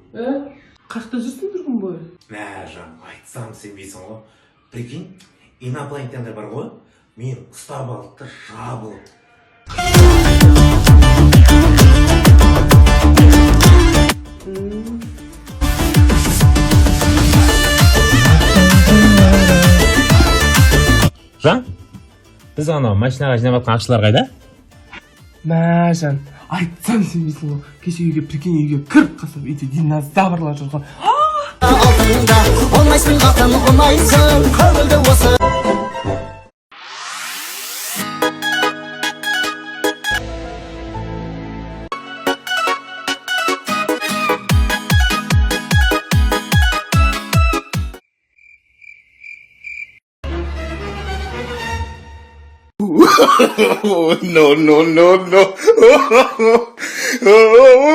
Қашта жүрсің бір күн бойы? Мә, жан, айтсам сенбейсің ғой. Прикинь, инопланетяндар бар ғой, мен ұстап алды, жабылып. Жан, біз анау машинаға жинап жатқан ақшалар қайда? Жан, айтсам сенбейсің ғой. Кеше үйге, прикинь, үйге кіріп қалсам, үйде динозаврлар жүрген. Altında olmaysın qatın olmaysın kövüldü olsun. No.